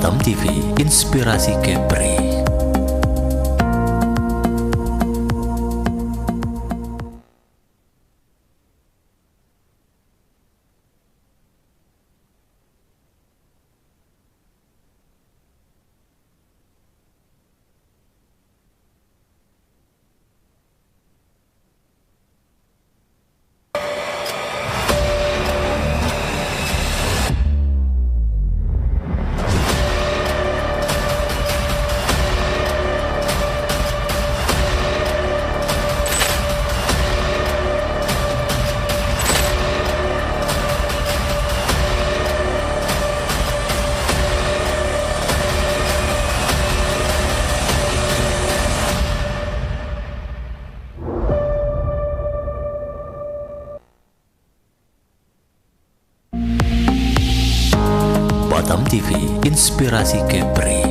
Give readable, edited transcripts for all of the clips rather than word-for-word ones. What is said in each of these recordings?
Batam TV, inspirasi Kepri. Batam TV, inspirasi Kepri.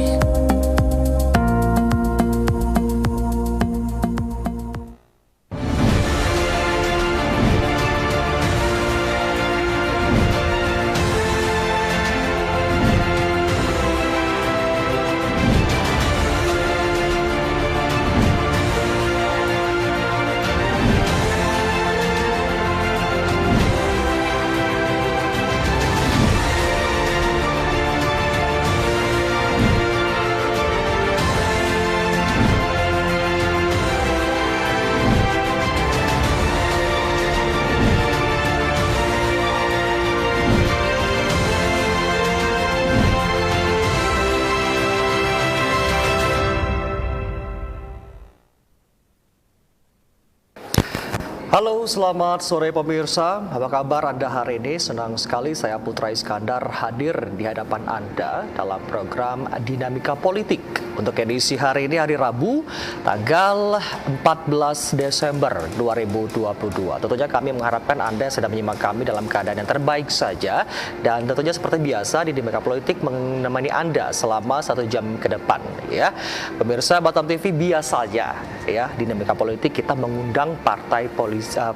Halo, selamat sore pemirsa. Apa kabar Anda hari ini? Senang sekali saya Putra Iskandar hadir di hadapan Anda dalam program Dinamika Politik. Untuk edisi hari ini hari Rabu, tanggal 14 Desember 2022. Tentunya kami mengharapkan Anda yang sedang menyimak kami dalam keadaan yang terbaik saja. Dan tentunya seperti biasa di Dinamika Politik menemani Anda selama 1 jam ke depan. Ya, pemirsa Batam TV, biasanya ya Dinamika Politik kita mengundang partai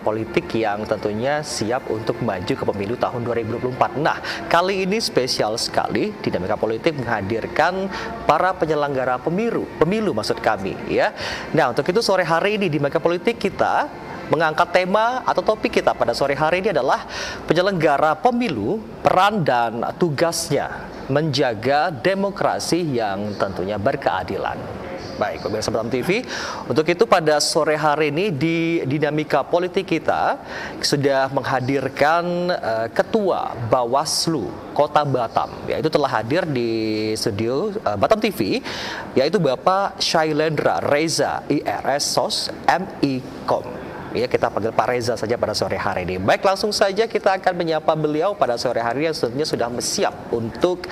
politik yang tentunya siap untuk maju ke pemilu tahun 2024. Nah, kali ini spesial sekali Dinamika Politik menghadirkan para penyelenggara pemilu maksud kami ya. Nah, untuk itu sore hari ini Dinamika Politik kita mengangkat tema atau topik kita pada sore hari ini adalah penyelenggara pemilu, peran dan tugasnya menjaga demokrasi yang tentunya berkeadilan. Baik, pemirsa Batam TV, untuk itu pada sore hari ini di Dinamika Politik kita sudah menghadirkan Ketua Bawaslu Kota Batam, yaitu telah hadir di studio Batam TV, yaitu Bapak Shailendra Reza IRS SOS MIKOM. Ya, kita panggil Pak Reza saja pada sore hari ini. Baik, langsung saja kita akan menyapa beliau pada sore hari ini yang tentunya sudah siap untuk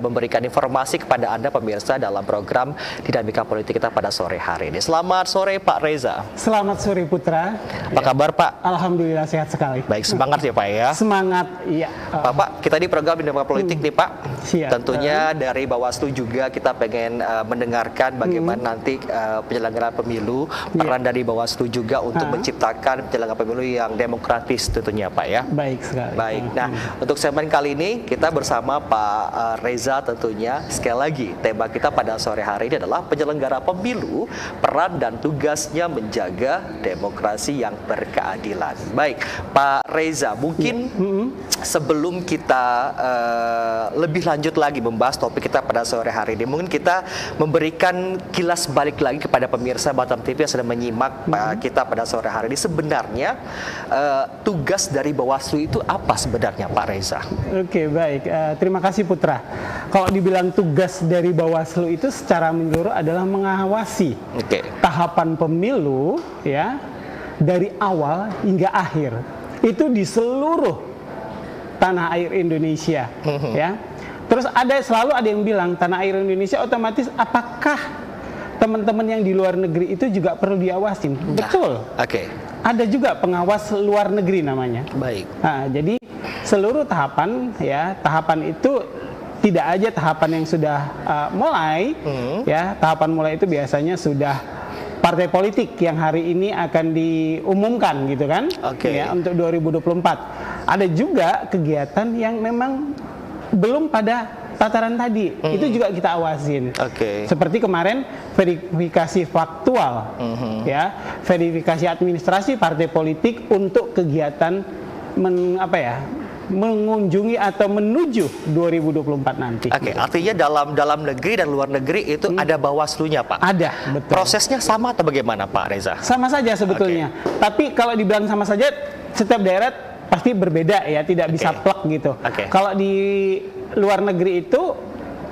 memberikan informasi kepada Anda pemirsa dalam program Dinamika Politik kita pada sore hari ini. Selamat sore Pak Reza. Selamat sore Putra. Apa kabar Pak? Alhamdulillah sehat sekali. Baik, semangat ya Pak ya. Semangat, iya. Pak, kita di program Dinamika Politik nih Pak. Siap. Tentunya dari Bawaslu juga kita pengen mendengarkan bagaimana nanti penyelenggara pemilu, peran dari Bawaslu juga untuk menciptakan penyelenggara pemilu yang demokratis tentunya Pak ya. Baik sekali. Baik, nah untuk segmen kali ini kita bersama Pak Reza tentunya. Sekali lagi tema kita pada sore hari ini adalah penyelenggara pemilu, peran dan tugasnya menjaga demokrasi yang berkeadilan. Baik Pak Reza, mungkin sebelum kita lebih lanjut lagi membahas topik kita pada sore hari ini, mungkin kita memberikan kilas balik lagi kepada pemirsa Batam TV yang sedang menyimak kita pada sore hari ini. Sebenarnya tugas dari Bawaslu itu apa sebenarnya Pak Reza? Oke, baik. Terima kasih Putra. Kalau dibilang tugas dari Bawaslu itu secara menyeluruh adalah mengawasi tahapan pemilu ya dari awal hingga akhir. Itu di seluruh tanah air Indonesia ya. Terus selalu ada yang bilang tanah air Indonesia otomatis apakah teman-teman yang di luar negeri itu juga perlu diawasin? Betul. Ada juga pengawas luar negeri namanya. Baik. Nah, jadi seluruh tahapan ya, tahapan itu tidak aja tahapan yang sudah mulai ya, tahapan mulai itu biasanya sudah partai politik yang hari ini akan diumumkan gitu kan ya, untuk 2024. Ada juga kegiatan yang memang belum pada tataran tadi itu juga kita awasin. Seperti kemarin verifikasi faktual, ya, verifikasi administrasi partai politik untuk kegiatan mengunjungi atau menuju 2024 nanti. Artinya dalam negeri dan luar negeri itu ada Bawaslu-nya, Pak? Ada, betul. Prosesnya sama atau bagaimana, Pak Reza? Sama saja sebetulnya. Tapi kalau dibilang sama saja, setiap daerah pasti berbeda ya, tidak bisa plek gitu. Kalau di luar negeri itu,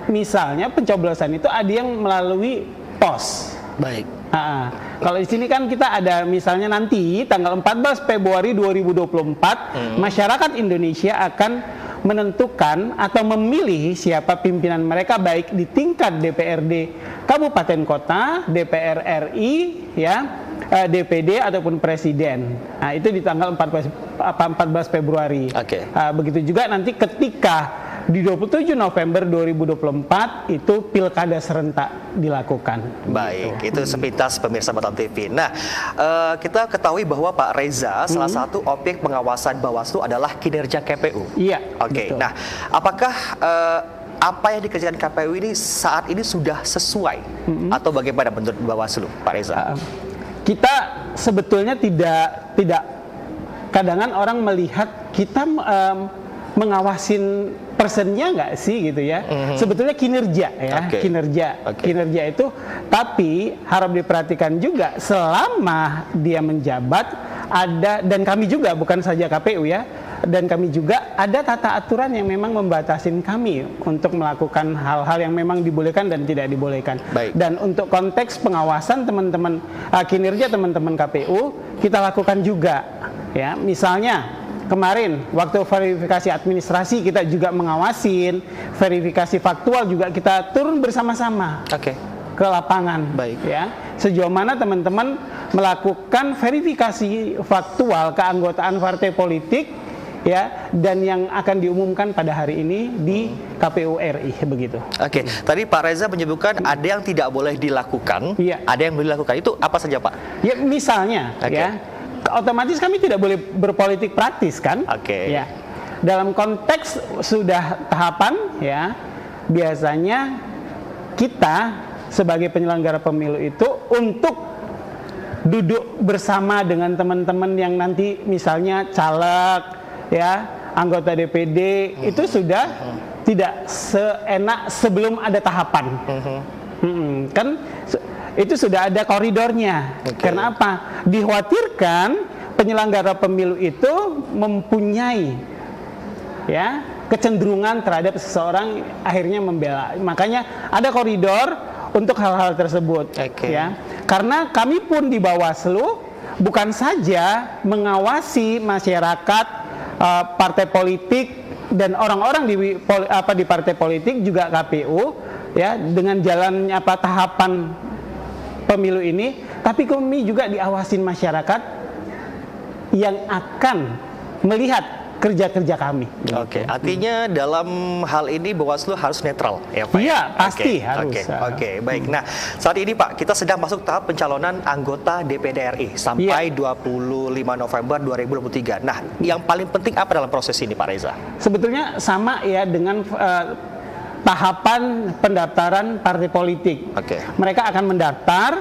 misalnya pencoblosan itu ada yang melalui pos. Baik. Kalau di sini kan kita ada misalnya nanti tanggal 14 Februari 2024 masyarakat Indonesia akan menentukan atau memilih siapa pimpinan mereka baik di tingkat DPRD Kabupaten Kota, DPR RI, ya, DPD ataupun Presiden. Nah, itu di tanggal 14 Februari. Begitu juga nanti ketika di 27 November 2024 itu pilkada serentak dilakukan. Baik, itu sepintas pemirsa Batam TV. Nah, kita ketahui bahwa Pak Reza salah satu objek pengawasan Bawaslu adalah kinerja KPU. Iya. Nah, apakah apa yang dikerjakan KPU ini saat ini sudah sesuai atau bagaimana menurut Bawaslu, Pak Reza? Kita sebetulnya tidak kadangan orang melihat kita mengawasin persennya nggak sih gitu ya. Sebetulnya kinerja ya, kinerja itu, tapi harap diperhatikan juga selama dia menjabat ada, dan kami juga bukan saja KPU ya, dan kami juga ada tata aturan yang memang membatasin kami untuk melakukan hal-hal yang memang dibolehkan dan tidak dibolehkan. Dan untuk konteks pengawasan teman-teman kinerja teman-teman KPU kita lakukan juga ya. Misalnya kemarin waktu verifikasi administrasi kita juga mengawasin, verifikasi faktual juga kita turun bersama-sama ke lapangan. Ya, sejauh mana teman-teman melakukan verifikasi faktual keanggotaan partai politik ya, dan yang akan diumumkan pada hari ini di KPU RI begitu. Tadi Pak Reza menyebutkan ada yang tidak boleh dilakukan, ada yang boleh dilakukan. Itu apa saja, Pak? Ya, misalnya ya, otomatis kami tidak boleh berpolitik praktis kan? Ya. Dalam konteks sudah tahapan ya, biasanya kita sebagai penyelenggara pemilu itu untuk duduk bersama dengan teman-teman yang nanti misalnya caleg ya, anggota DPD itu sudah tidak seenak sebelum ada tahapan. Kan itu sudah ada koridornya. Karena apa? Dikhawatirkan penyelenggara pemilu itu mempunyai ya kecenderungan terhadap seseorang akhirnya membela. Makanya ada koridor untuk hal-hal tersebut ya. Karena kami pun di Bawaslu bukan saja mengawasi masyarakat, partai politik dan orang-orang di partai politik, juga KPU ya, dengan jalannya tahapan pemilu ini, tapi kami juga diawasin masyarakat yang akan melihat kerja-kerja kami. Artinya dalam hal ini Bawaslu harus netral ya, Pak? Iya, pasti harus. Baik. Nah, saat ini Pak, kita sedang masuk tahap pencalonan anggota DPD RI sampai 25 November 2023. Nah, yang paling penting apa dalam proses ini, Pak Reza? Sebetulnya sama ya dengan tahapan pendaftaran partai politik. Mereka akan mendaftar.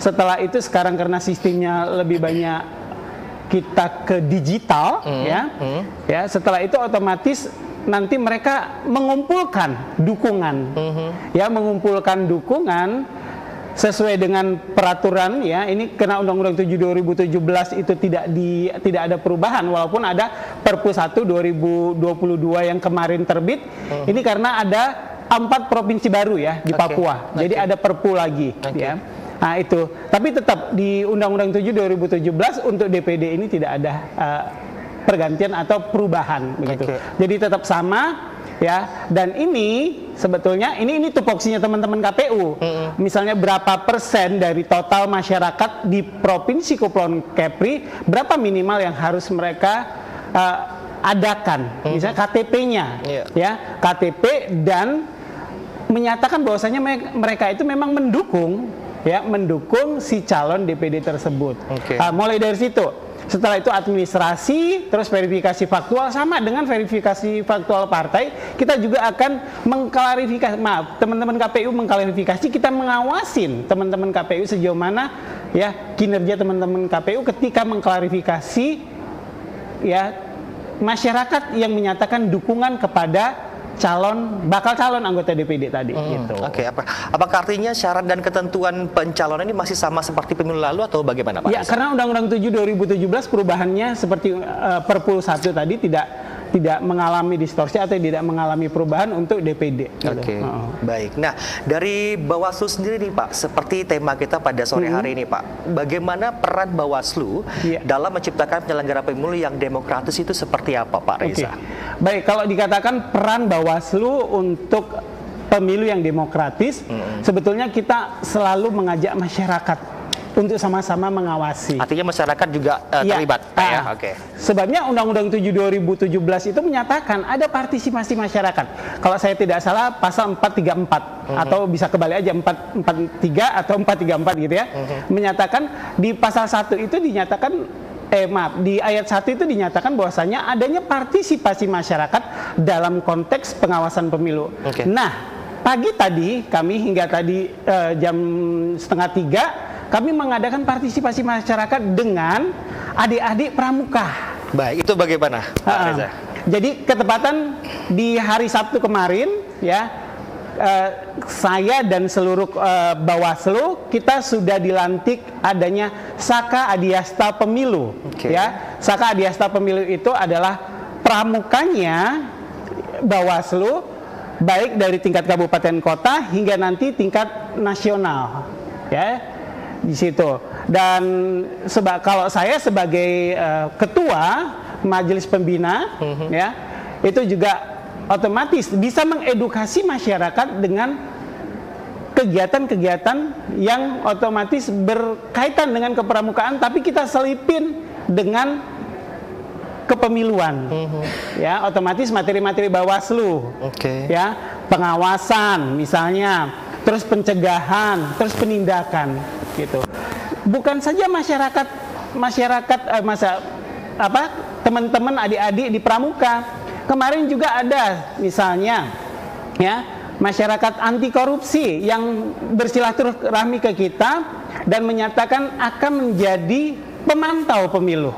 Setelah itu sekarang karena sistemnya lebih banyak kita ke digital ya, setelah itu otomatis nanti mereka mengumpulkan dukungan ya, mengumpulkan dukungan sesuai dengan peraturan ya. Ini kena Undang-Undang 7 2017 itu tidak ada perubahan, walaupun ada Perpu 1 2022 yang kemarin terbit. Ini karena ada 4 provinsi baru ya di Papua. Jadi ada Perpu lagi ya. Nah itu, tapi tetap di Undang-Undang 7 2017 untuk DPD ini tidak ada pergantian atau perubahan begitu. Jadi tetap sama ya. Dan ini sebetulnya ini tupoksinya teman-teman KPU. Misalnya berapa persen dari total masyarakat di Provinsi Kepulauan Kepri, berapa minimal yang harus mereka adakan, misalnya KTP-nya ya, KTP, dan menyatakan bahwasanya mereka itu memang mendukung si calon DPD tersebut. Mulai dari situ Setelah itu administrasi, terus verifikasi faktual, sama dengan verifikasi faktual partai, kita juga akan mengklarifikasi, teman-teman KPU mengklarifikasi, kita mengawasin teman-teman KPU sejauh mana ya kinerja teman-teman KPU ketika mengklarifikasi ya masyarakat yang menyatakan dukungan kepada bakal calon anggota DPD tadi gitu. Oke, apakah artinya syarat dan ketentuan pencalonan ini masih sama seperti pemilu lalu atau bagaimana Pak? Ya, karena Undang-Undang 7 2017 perubahannya seperti Perpul 1 tadi tidak mengalami distorsi atau tidak mengalami perubahan untuk DPD. Oke, baik. Nah, dari Bawaslu sendiri nih Pak, seperti tema kita pada sore hari ini Pak, bagaimana peran Bawaslu dalam menciptakan penyelenggara pemilu yang demokratis itu seperti apa Pak Reza? Baik, kalau dikatakan peran Bawaslu untuk pemilu yang demokratis, sebetulnya kita selalu mengajak masyarakat untuk sama-sama mengawasi. Artinya masyarakat juga terlibat, ya? Oke. Sebabnya Undang-Undang 7 2017 itu menyatakan ada partisipasi masyarakat. Kalau saya tidak salah pasal 434 atau bisa kebalik aja 443 atau 434 gitu ya. Menyatakan di pasal 1 itu dinyatakan di ayat 1 itu dinyatakan bahwasanya adanya partisipasi masyarakat dalam konteks pengawasan pemilu. Nah, pagi tadi kami hingga tadi jam 2:30 kami mengadakan partisipasi masyarakat dengan adik-adik pramuka. Baik, itu bagaimana Pak Reza? Jadi ketepatan di hari Sabtu kemarin ya, saya dan seluruh Bawaslu kita sudah dilantik adanya Saka Adiasta Pemilu. Ya, Saka Adiasta Pemilu itu adalah pramukanya Bawaslu, baik dari tingkat kabupaten kota hingga nanti tingkat nasional. Ya. Di situ. Dan kalau saya sebagai ketua majelis pembina ya, itu juga otomatis bisa mengedukasi masyarakat dengan kegiatan-kegiatan yang otomatis berkaitan dengan kepramukaan, tapi kita selipin dengan kepemiluan. Ya, otomatis materi-materi Bawaslu. Ya, pengawasan misalnya, terus pencegahan, terus penindakan gitu. Bukan saja teman-teman adik-adik di pramuka. Kemarin juga ada misalnya ya masyarakat anti korupsi yang bersilaturahmi ke kita dan menyatakan akan menjadi pemantau pemilu.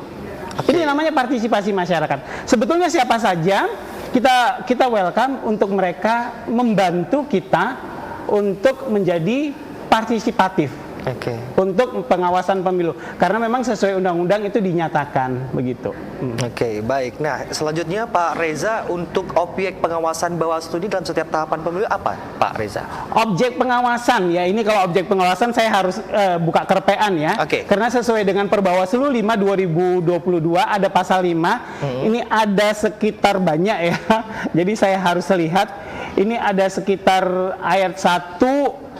Ini namanya partisipasi masyarakat. Sebetulnya siapa saja kita welcome untuk mereka membantu kita untuk menjadi partisipatif untuk pengawasan pemilu, karena memang sesuai undang-undang itu dinyatakan begitu. Baik. Nah, selanjutnya Pak Reza, untuk objek pengawasan Bawaslu ini dalam setiap tahapan pemilu apa Pak Reza? Objek pengawasan ya, ini kalau objek pengawasan saya harus buka kerpean ya, karena sesuai dengan Perbawaslu 5 2022 ada pasal 5. Ini ada sekitar banyak ya, jadi saya harus lihat. Ini ada sekitar ayat 1,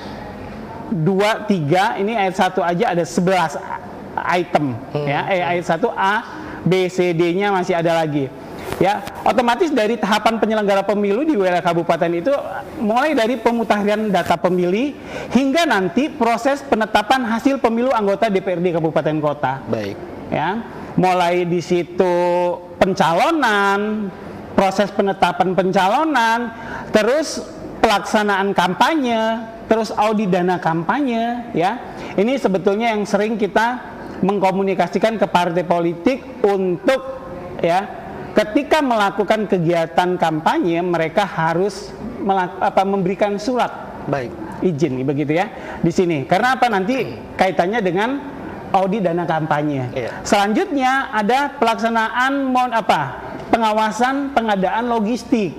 2, 3, ini ayat 1 aja ada 11 item ya, ayat 1A, B, C, D-nya masih ada lagi. Ya, otomatis dari tahapan penyelenggara pemilu di wilayah kabupaten itu mulai dari pemutahiran data pemilih hingga nanti proses penetapan hasil pemilu anggota DPRD kabupaten kota. Baik. Ya, mulai di situ pencalonan, proses penetapan pencalonan, terus pelaksanaan kampanye, terus audit dana kampanye ya. Ini sebetulnya yang sering kita mengkomunikasikan ke partai politik untuk ya ketika melakukan kegiatan kampanye mereka harus memberikan surat izin begitu ya di sini. Karena apa, nanti kaitannya dengan audit dana kampanye. Selanjutnya ada pelaksanaan pengawasan pengadaan logistik.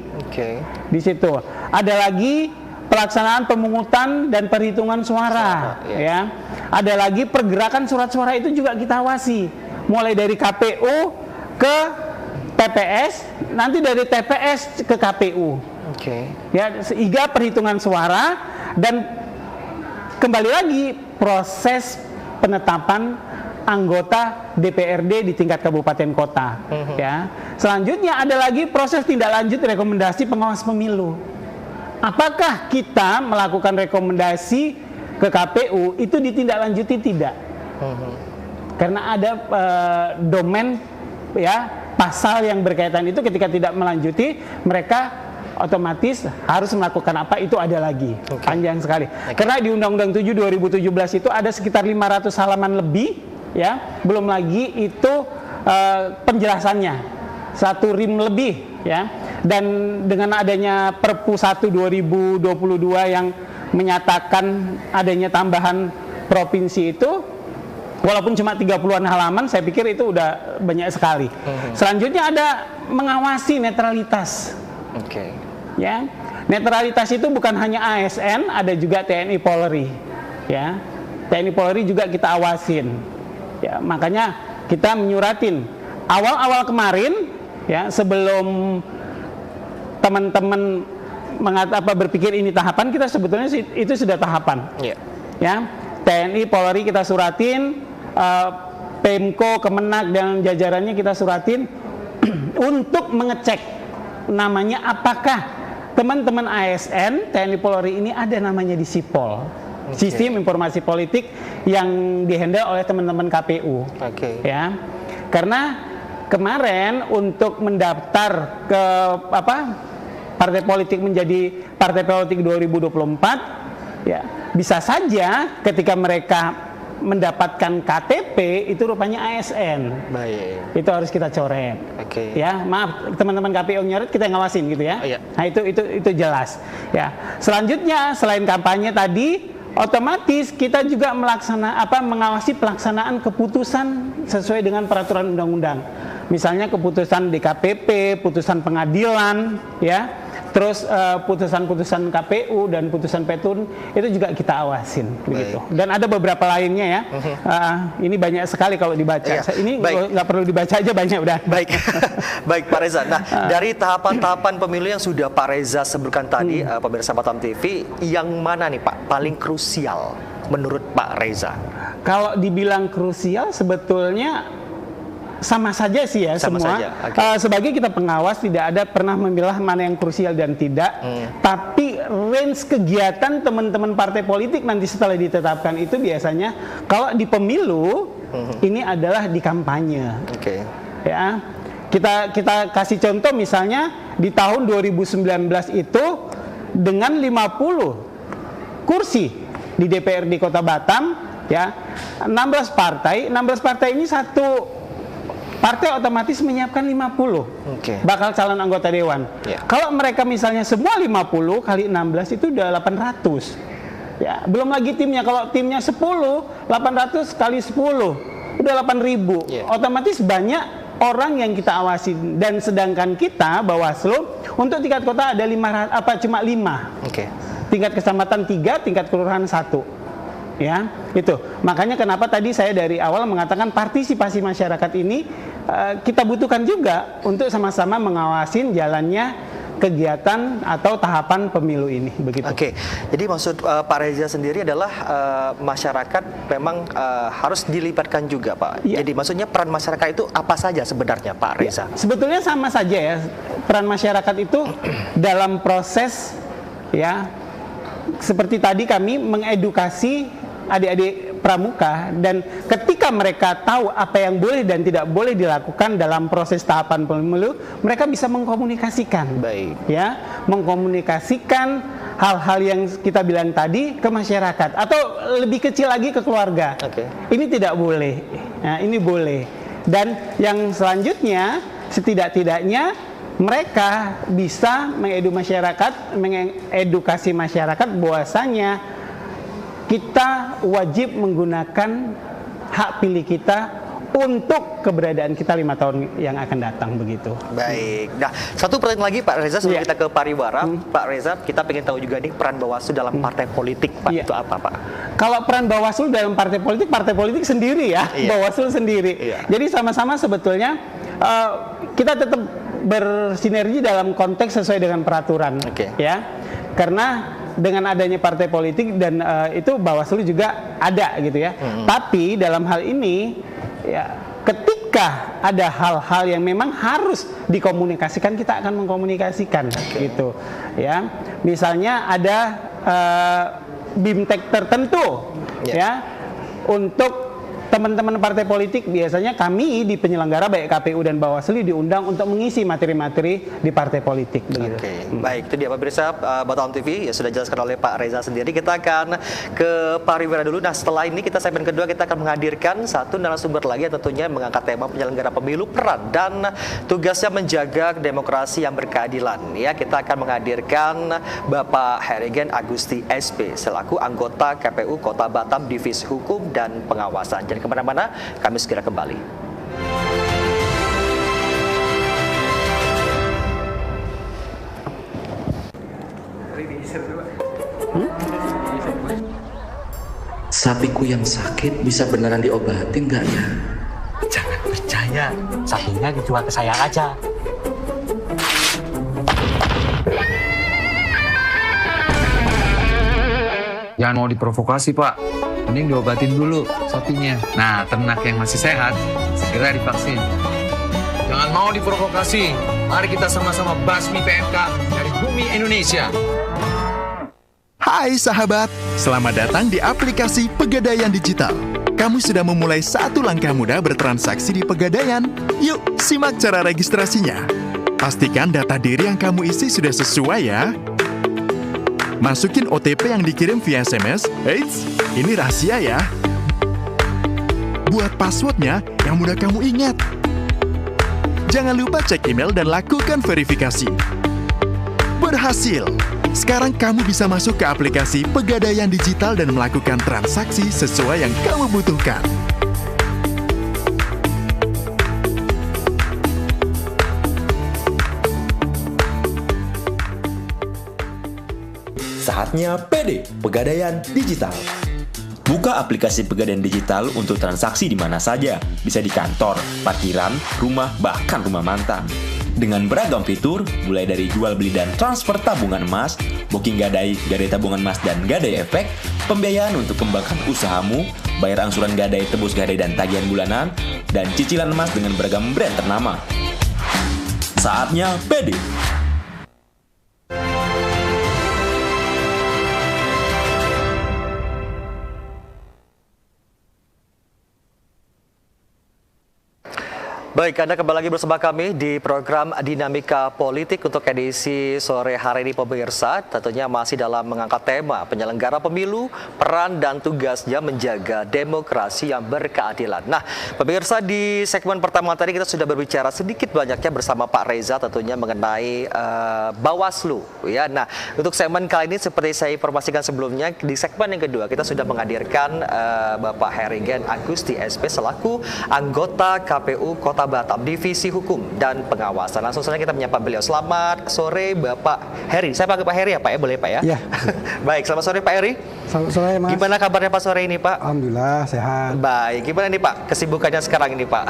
Di situ ada lagi pelaksanaan pemungutan dan perhitungan suara, ya. Ada lagi pergerakan surat suara itu juga kita awasi, mulai dari KPU ke TPS, nanti dari TPS ke KPU. Ya, sehingga perhitungan suara dan kembali lagi proses penetapan anggota DPRD di tingkat kabupaten kota. Ya. Selanjutnya ada lagi proses tindak lanjut rekomendasi pengawas pemilu. Apakah kita melakukan rekomendasi ke KPU itu ditindaklanjuti tidak? karena ada domain ya pasal yang berkaitan itu ketika tidak melanjuti mereka otomatis harus melakukan apa itu ada lagi. Panjang sekali. Karena di Undang-Undang 7 2017 itu ada sekitar 500 halaman lebih ya, belum lagi itu penjelasannya 1 rim lebih ya. Dan dengan adanya Perpu 1 2022 yang menyatakan adanya tambahan provinsi itu, walaupun cuma 30-an halaman, saya pikir itu udah banyak sekali. Selanjutnya ada mengawasi netralitas. Ya, netralitas itu bukan hanya ASN, ada juga TNI Polri. Ya, TNI Polri juga kita awasin. Ya, makanya kita menyuratin awal-awal kemarin, ya sebelum teman-teman berpikir ini tahapan, kita sebetulnya itu sudah tahapan. Ya, TNI Polri kita suratin, Pemko, Kemenak dan jajarannya kita suratin untuk mengecek namanya apakah teman-teman ASN TNI Polri ini ada namanya di SIPOL, Sistem Informasi Politik yang dihandle oleh teman-teman KPU. Ya, karena kemarin untuk mendaftar ke partai politik menjadi partai politik 2024, ya bisa saja ketika mereka mendapatkan KTP itu rupanya ASN. Itu harus kita coret. Ya, maaf teman-teman KPU nyoret, kita ngawasin gitu ya. Nah itu jelas. Ya. Selanjutnya selain kampanye tadi, otomatis kita juga mengawasi pelaksanaan keputusan sesuai dengan peraturan undang-undang. Misalnya keputusan DKPP, putusan pengadilan, ya. Terus putusan-putusan KPU dan putusan Petun itu juga kita awasin begitu. Dan ada beberapa lainnya ya. Ini banyak sekali kalau dibaca. Ini nggak perlu dibaca aja, banyak udah. Baik Pak Reza. Nah, dari tahapan-tahapan pemilu yang sudah Pak Reza sebutkan tadi, pemirsa Batam TV, yang mana nih Pak paling krusial menurut Pak Reza? Kalau dibilang krusial sebetulnya sama saja sih ya, semua. Sebagai kita pengawas tidak ada pernah memilah mana yang krusial dan tidak. Tapi range kegiatan teman-teman partai politik nanti setelah ditetapkan itu biasanya kalau di pemilu ini adalah di kampanye. Ya, kita kasih contoh misalnya di tahun 2019 itu dengan 50 kursi di DPRD Kota Batam, ya 16 partai ini satu partai otomatis menyiapkan 50 bakal calon anggota dewan. Kalau mereka misalnya semua 50 kali 16 itu udah 800. Ya, belum lagi timnya. Kalau timnya 10, 800 kali 10 udah 8.000. Otomatis banyak orang yang kita awasi. Dan sedangkan kita Bawaslu untuk tingkat kota ada cuma 5. Tingkat kecamatan 3, tingkat kelurahan 1. Ya, itu. Makanya kenapa tadi saya dari awal mengatakan partisipasi masyarakat ini kita butuhkan juga untuk sama-sama mengawasin jalannya kegiatan atau tahapan pemilu ini, begitu. Jadi maksud Pak Reza sendiri adalah masyarakat memang harus dilibatkan juga, Pak. Jadi maksudnya peran masyarakat itu apa saja sebenarnya, Pak Reza? Sebetulnya sama saja ya, peran masyarakat itu dalam proses ya seperti tadi kami mengedukasi adik-adik pramuka, dan ketika mereka tahu apa yang boleh dan tidak boleh dilakukan dalam proses tahapan pemilu, mereka bisa mengkomunikasikan, ya, mengkomunikasikan hal-hal yang kita bilang tadi ke masyarakat atau lebih kecil lagi ke keluarga. Ini tidak boleh, nah, ini boleh. Dan yang selanjutnya setidak-tidaknya mereka bisa mengedukasi masyarakat bahwasanya kita wajib menggunakan hak pilih kita untuk keberadaan kita 5 tahun yang akan datang, begitu. Nah, satu pertanyaan lagi Pak Reza sebelum kita ke pariwara. Pak Reza, kita pengen tahu juga nih peran Bawaslu dalam partai politik, Pak. Itu apa, Pak? Kalau peran Bawaslu dalam partai politik sendiri ya, Bawaslu sendiri. Jadi sama-sama sebetulnya kita tetap bersinergi dalam konteks sesuai dengan peraturan, ya. Karena dengan adanya partai politik dan itu Bawaslu juga ada gitu ya. Tapi dalam hal ini ya ketika ada hal-hal yang memang harus dikomunikasikan, kita akan mengkomunikasikan gitu ya. Misalnya ada BIMTEK tertentu ya untuk teman-teman partai politik biasanya kami di penyelenggara baik KPU dan Bawaslu diundang untuk mengisi materi-materi di partai politik. Oke, baik itu dia pemirsa Batam TV ya sudah dijelaskan oleh Pak Reza sendiri. Kita akan ke Pak Rivera dulu. Nah setelah ini kita segmen kedua kita akan menghadirkan satu narasumber lagi yang tentunya mengangkat tema penyelenggara pemilu peran dan tugasnya menjaga demokrasi yang berkeadilan. Ya kita akan menghadirkan Bapak Herigen Agusti SP selaku anggota KPU Kota Batam Divisi Hukum dan Pengawasan. Jadi kemana-mana, kami segera kembali. Sapiku yang sakit bisa beneran diobatin nggak ya? Jangan percaya, sapinya dijual ke saya aja. Jangan mau diprovokasi, Pak. Mending diobatin dulu sapinya. Nah, ternak yang masih sehat, segera divaksin. Jangan mau diprovokasi. Mari kita sama-sama basmi PMK dari bumi Indonesia. Hai sahabat, selamat datang di aplikasi Pegadaian Digital. Kamu sudah memulai satu langkah mudah bertransaksi di Pegadaian. Yuk, simak cara registrasinya. Pastikan data diri yang kamu isi sudah sesuai ya. Masukin OTP yang dikirim via SMS. Eits, ini rahasia ya. Buat passwordnya yang mudah kamu ingat. Jangan lupa cek email dan lakukan verifikasi. Berhasil! Sekarang kamu bisa masuk ke aplikasi Pegadaian Digital dan melakukan transaksi sesuai yang kamu butuhkan. Saatnya PD Pegadaian Digital. Buka aplikasi Pegadaian Digital untuk transaksi di mana saja. Bisa di kantor, parkiran, rumah, bahkan rumah mantan. Dengan beragam fitur, mulai dari jual beli dan transfer tabungan emas, booking gadai, gadai tabungan emas dan gadai efek, pembiayaan untuk kembangkan usahamu, bayar angsuran gadai, tebus gadai dan tagihan bulanan, dan cicilan emas dengan beragam brand ternama. Saatnya PD. Baik, Anda kembali lagi bersama kami di program Dinamika Politik untuk edisi sore hari ini pemirsa. Tentunya masih dalam mengangkat tema penyelenggara pemilu, peran dan tugasnya menjaga demokrasi yang berkeadilan. Nah, pemirsa di segmen pertama tadi kita sudah berbicara sedikit banyaknya bersama Pak Reza tentunya mengenai Bawaslu. Ya, nah untuk segmen kali ini seperti saya informasikan sebelumnya di segmen yang kedua kita sudah menghadirkan Bapak Herigen Agusti SP selaku anggota KPU Kota Batam Divisi Hukum dan Pengawasan. Langsung saja kita menyapa beliau. Selamat sore Bapak Heri. Saya panggil Pak Heri ya Pak ya, boleh Pak ya? Iya. Baik, selamat sore Pak Heri. Selamat sore Mas. Gimana kabarnya Pak sore ini Pak? Alhamdulillah sehat. Baik, gimana nih Pak kesibukannya sekarang ini Pak?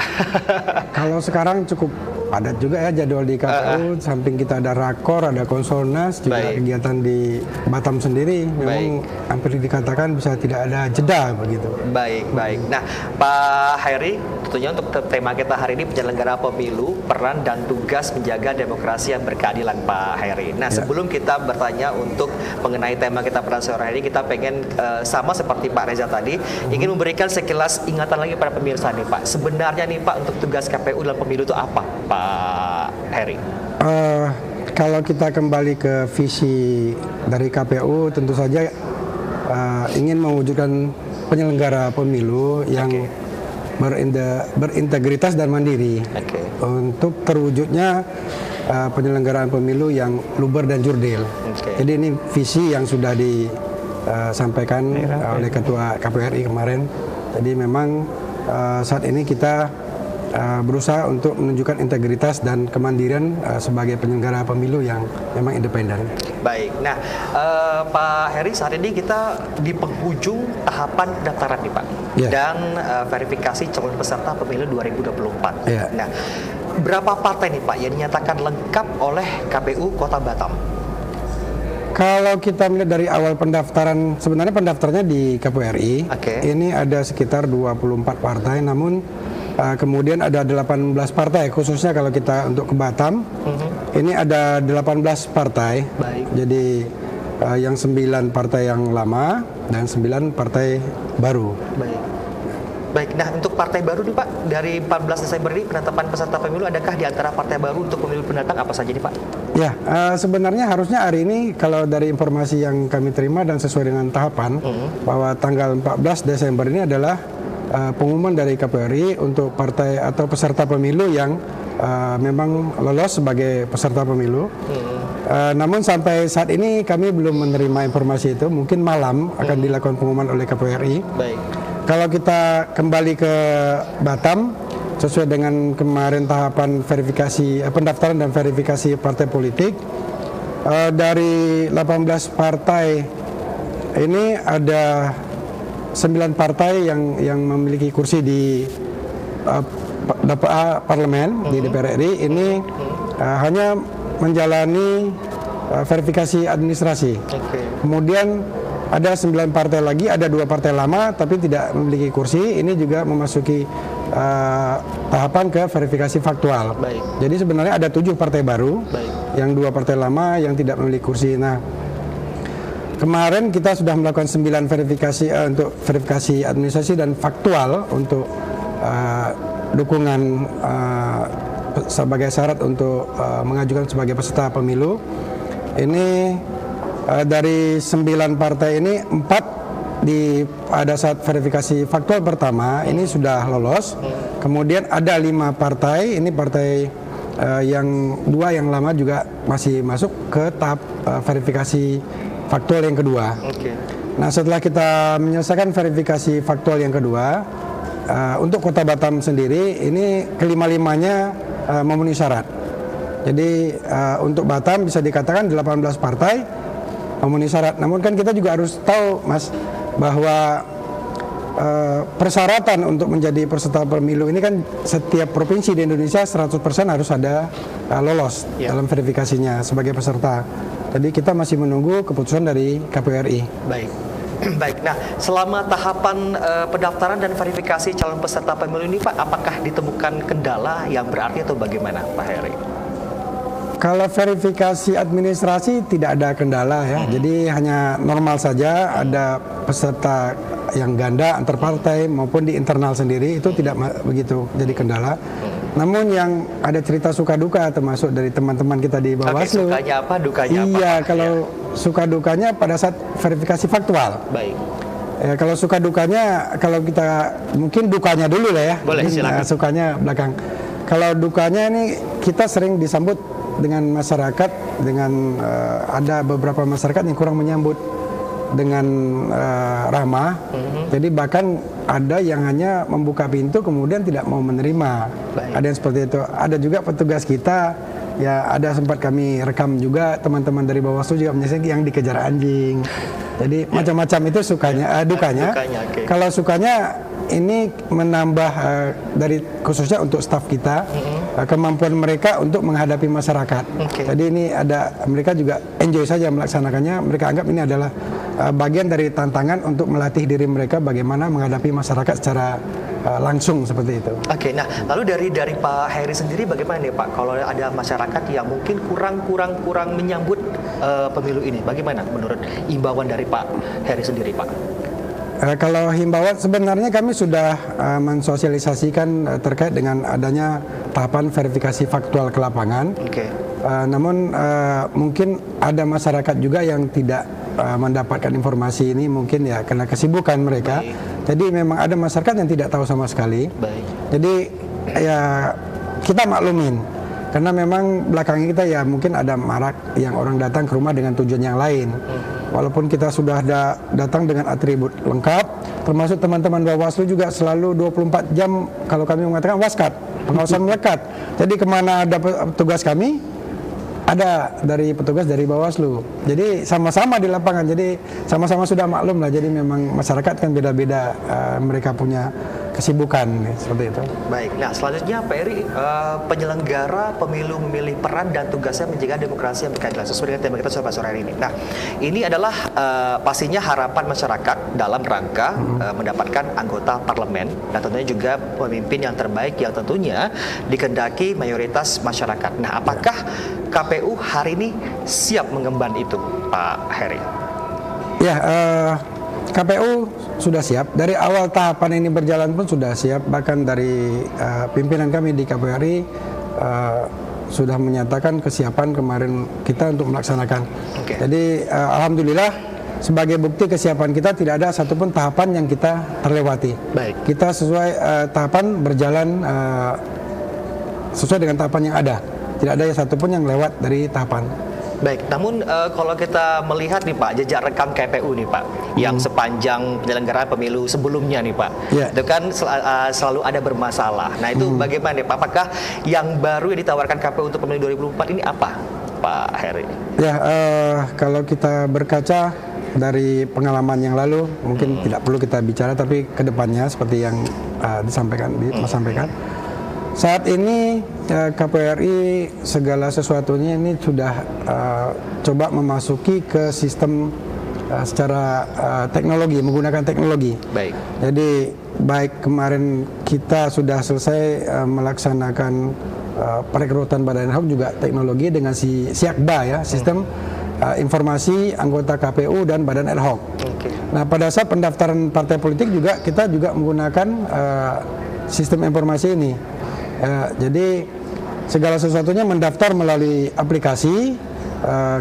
Kalau sekarang cukup padat juga ya jadwal di KPU. Samping kita ada rakor, ada konsolnas, juga kegiatan di Batam sendiri. Memang hampir dikatakan bisa tidak ada jeda begitu. Baik, baik. Nah Pak Heri, tentunya untuk tema kita hari ini penyelenggara pemilu, peran dan tugas menjaga demokrasi yang berkeadilan Pak Heri. Nah sebelum kita bertanya untuk mengenai tema kita pada sore hari ini, kita pengen sama seperti Pak Reza tadi, ingin memberikan sekilas ingatan lagi pada pemirsa nih Pak. Sebenarnya nih Pak untuk tugas KPU dalam pemilu itu apa Pak Heri? Kalau kita kembali ke visi dari KPU, tentu saja ingin mewujudkan penyelenggara pemilu yang berintegritas dan mandiri. Untuk terwujudnya penyelenggaraan pemilu yang luber dan jurdil. Jadi ini visi yang sudah disampaikan oleh Ketua KPU RI kemarin. Jadi memang saat ini kita berusaha untuk menunjukkan integritas dan kemandirian sebagai penyelenggara pemilu yang memang independen. Baik, nah Pak Heri, saat ini kita di penghujung tahapan pendaftaran nih Pak, dan verifikasi calon peserta pemilu 2024. Nah, berapa partai nih Pak yang dinyatakan lengkap oleh KPU Kota Batam? Kalau kita melihat dari awal pendaftaran, sebenarnya pendaftarnya di KPU RI, ini ada sekitar 24 partai, namun kemudian ada 18 partai, khususnya kalau kita untuk ke Batam, ini ada 18 partai. Jadi yang 9 partai yang lama dan 9 partai baru. Baik, nah untuk partai baru nih Pak, dari 14 Desember ini penetapan peserta pemilu, adakah di antara partai baru untuk pemilu mendatang apa saja nih Pak? Ya, sebenarnya harusnya hari ini kalau dari informasi yang kami terima dan sesuai dengan tahapan, bahwa tanggal 14 Desember ini adalah pengumuman dari KPU RI untuk partai atau peserta pemilu yang memang lolos sebagai peserta pemilu. Namun sampai saat ini kami belum menerima informasi itu, mungkin malam akan dilakukan pengumuman oleh KPU RI. Baik. Kalau kita kembali ke Batam, sesuai dengan kemarin tahapan verifikasi pendaftaran dan verifikasi partai politik, dari 18 partai ini ada 9 partai yang memiliki kursi di parlemen di DPR RI ini hanya menjalani verifikasi administrasi. Kemudian ada 9 partai lagi, ada 2 partai lama tapi tidak memiliki kursi, ini juga memasuki tahapan ke verifikasi faktual. Baik. Jadi sebenarnya ada 7 partai baru, yang 2 partai lama yang tidak memiliki kursi. Nah, kemarin kita sudah melakukan 9 verifikasi untuk verifikasi administrasi dan faktual untuk dukungan sebagai syarat untuk mengajukan sebagai peserta pemilu. Ini dari 9 partai ini 4 pada saat verifikasi faktual pertama ini sudah lolos. Kemudian ada 5 partai, ini partai yang 2 yang lama juga masih masuk ke tahap verifikasi faktual yang kedua. Nah, setelah kita menyelesaikan verifikasi faktual yang kedua, untuk Kota Batam sendiri ini kelima-limanya memenuhi syarat. Jadi untuk Batam bisa dikatakan 18 partai memenuhi syarat. Namun kan kita juga harus tahu, Mas, bahwa persyaratan untuk menjadi peserta pemilu ini kan setiap provinsi di Indonesia 100% harus ada lolos dalam verifikasinya sebagai peserta. Jadi kita masih menunggu keputusan dari KPU RI. Baik. Baik, nah selama tahapan pendaftaran dan verifikasi calon peserta pemilu ini Pak, apakah ditemukan kendala yang berarti atau bagaimana Pak Heri? Kalau verifikasi administrasi tidak ada kendala ya, jadi hanya normal saja. Ada peserta yang ganda antar partai maupun di internal sendiri, itu tidak begitu jadi kendala. Namun yang ada cerita suka duka termasuk dari teman-teman kita di Bawaslu. Sukanya apa, dukanya apa? Iya, kalau suka dukanya pada saat verifikasi faktual. Baik. Ya, kalau suka dukanya, kalau kita mungkin dukanya dulu lah ya. Boleh, silakan. Sukanya belakang. Kalau dukanya ini kita sering disambut dengan masyarakat, dengan ada beberapa masyarakat yang kurang menyambut dengan ramah. Jadi bahkan ada yang hanya membuka pintu kemudian tidak mau menerima. Baik. Ada yang seperti itu. Ada juga petugas kita, ya ada sempat kami rekam juga teman-teman dari Bawaslu juga menyelesaikan yang dikejar anjing. Jadi macam-macam itu sukanya, dukanya. Okay. Kalau sukanya ini menambah dari khususnya untuk staf kita kemampuan mereka untuk menghadapi masyarakat. Jadi ini ada mereka juga enjoy saja melaksanakannya. Mereka anggap ini adalah bagian dari tantangan untuk melatih diri mereka bagaimana menghadapi masyarakat secara langsung seperti itu. Oke, nah lalu dari Pak Heri sendiri bagaimana nih Pak? Kalau ada masyarakat yang mungkin kurang menyambut pemilu ini, bagaimana menurut imbauan dari Pak Heri sendiri Pak? Kalau himbauan sebenarnya kami sudah mensosialisasikan terkait dengan adanya tahapan verifikasi faktual ke lapangan. Namun mungkin ada masyarakat juga yang tidak mendapatkan informasi ini mungkin ya karena kesibukan mereka. Jadi memang ada masyarakat yang tidak tahu sama sekali. Jadi ya kita maklumin karena memang belakang kita ya mungkin ada marak yang orang datang ke rumah dengan tujuan yang lain. Walaupun kita sudah datang dengan atribut lengkap, termasuk teman-teman Bawaslu juga selalu 24 jam kalau kami mengatakan waskat, pengawasan melekat. Jadi kemana ada petugas kami, ada dari petugas dari Bawaslu. Jadi sama-sama di lapangan, jadi sama-sama sudah maklum lah. Jadi memang masyarakat kan beda-beda, mereka punya kesibukan seperti itu. Baik, nah selanjutnya Pak Heri, penyelenggara pemilu memilih peran dan tugasnya menjaga demokrasi yang berkeadilan sesuai dengan tema kita sore hari ini. Nah, ini adalah pastinya harapan masyarakat dalam rangka mendapatkan anggota parlemen dan tentunya juga pemimpin yang terbaik yang tentunya dikehendaki mayoritas masyarakat. Nah, apakah KPU hari ini siap mengemban itu, Pak Heri? Ya, KPU sudah siap. Dari awal tahapan ini berjalan pun sudah siap. Bahkan dari pimpinan kami di KPU RI sudah menyatakan kesiapan kemarin kita untuk melaksanakan. Jadi alhamdulillah sebagai bukti kesiapan kita tidak ada satupun tahapan yang kita terlewati. Baik. Kita sesuai tahapan berjalan sesuai dengan tahapan yang ada. Tidak ada satupun yang lewat dari tahapan. Baik, namun kalau kita melihat nih Pak, jejak rekam KPU nih Pak, yang sepanjang penyelenggaraan pemilu sebelumnya nih Pak, itu kan selalu ada bermasalah. Nah itu bagaimana nih Pak? Apakah yang baru yang ditawarkan KPU untuk pemilu 2024 ini apa, Pak Heri? Ya, kalau kita berkaca dari pengalaman yang lalu, mungkin tidak perlu kita bicara, tapi kedepannya seperti yang disampaikan, Mas sampaikan. Saat ini KPU RI segala sesuatunya ini sudah coba memasuki ke sistem secara teknologi, menggunakan teknologi. Baik. Jadi baik kemarin kita sudah selesai melaksanakan perekrutan Badan Ad Hoc juga teknologi dengan si SIAKBA ya, sistem informasi anggota KPU dan Badan Ad Hoc. Nah pada saat pendaftaran partai politik juga kita juga menggunakan sistem informasi ini. Jadi segala sesuatunya mendaftar melalui aplikasi,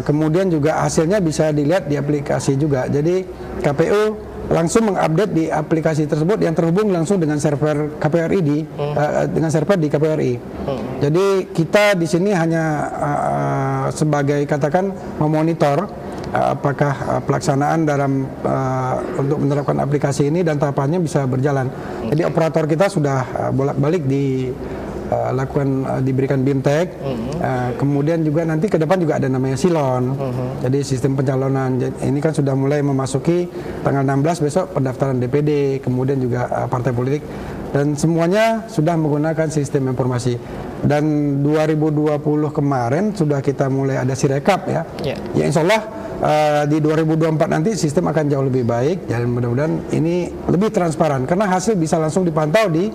kemudian juga hasilnya bisa dilihat di aplikasi juga. Jadi KPU langsung mengupdate di aplikasi tersebut yang terhubung langsung dengan server KPU RI dengan server di KPU RI. Jadi kita di sini hanya sebagai katakan memonitor apakah pelaksanaan dalam untuk menerapkan aplikasi ini dan tahapannya bisa berjalan. Jadi operator kita sudah bolak-balik diberikan BIMTEK, kemudian juga nanti ke depan juga ada namanya Silon, jadi sistem pencalonan. Ini kan sudah mulai memasuki tanggal 16 besok pendaftaran DPD, kemudian juga partai politik, dan semuanya sudah menggunakan sistem informasi. Dan 2020 kemarin sudah kita mulai ada Sirekap ya, ya insya Allah di 2024 nanti sistem akan jauh lebih baik dan mudah-mudahan ini lebih transparan karena hasil bisa langsung dipantau di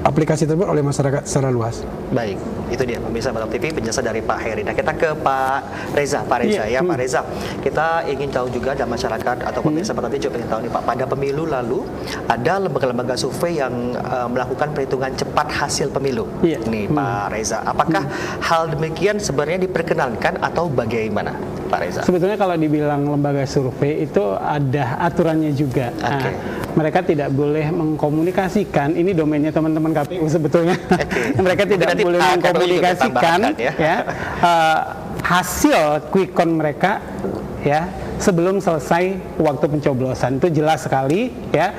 aplikasi tersebut oleh masyarakat secara luas. Baik, itu dia pemirsa Batam TV penjelasan dari Pak Heri. Nah kita ke Pak Reza, Pak Reza, kita ingin tahu juga dan masyarakat atau pemirsa Batam TV juga ingin tahu nih Pak, pada pemilu lalu ada lembaga-lembaga survei yang melakukan perhitungan cepat hasil pemilu. Nih Pak Reza, apakah hal demikian sebenarnya diperkenankan atau bagaimana Pak Reza? Sebetulnya kalau dibilang lembaga survei itu ada aturannya juga. Mereka tidak boleh mengkomunikasikan, ini domainnya teman-teman KPU sebetulnya. Mereka tidak boleh mengkomunikasikan hasil quick count mereka ya sebelum selesai waktu pencoblosan. Itu jelas sekali ya,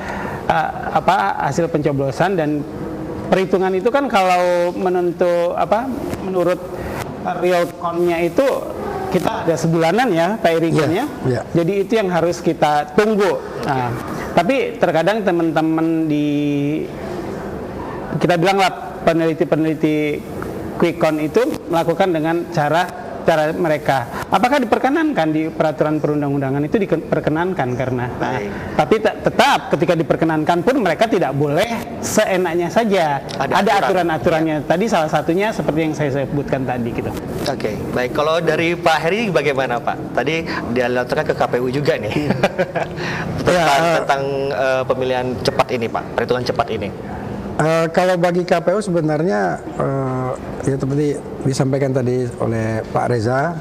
hasil pencoblosan. Dan perhitungan itu kan kalau menurut real count-nya itu kita ada sebulanan ya Pak Irigennya. Jadi itu yang harus kita tunggu. Tapi terkadang teman-teman kita bilanglah peneliti-peneliti quick count itu melakukan dengan cara mereka. Apakah diperkenankan di peraturan perundang-undangan itu diperkenankan karena tapi tetap ketika diperkenankan pun mereka tidak boleh seenaknya saja. Ada aturan-aturannya. Tadi salah satunya seperti yang saya sebutkan tadi gitu. Baik. Kalau dari Pak Heri bagaimana Pak? Tadi dilaporkan ke KPU juga nih tentang pemilihan cepat ini Pak, perhitungan cepat ini. Kalau bagi KPU sebenarnya ya seperti disampaikan tadi oleh Pak Reza,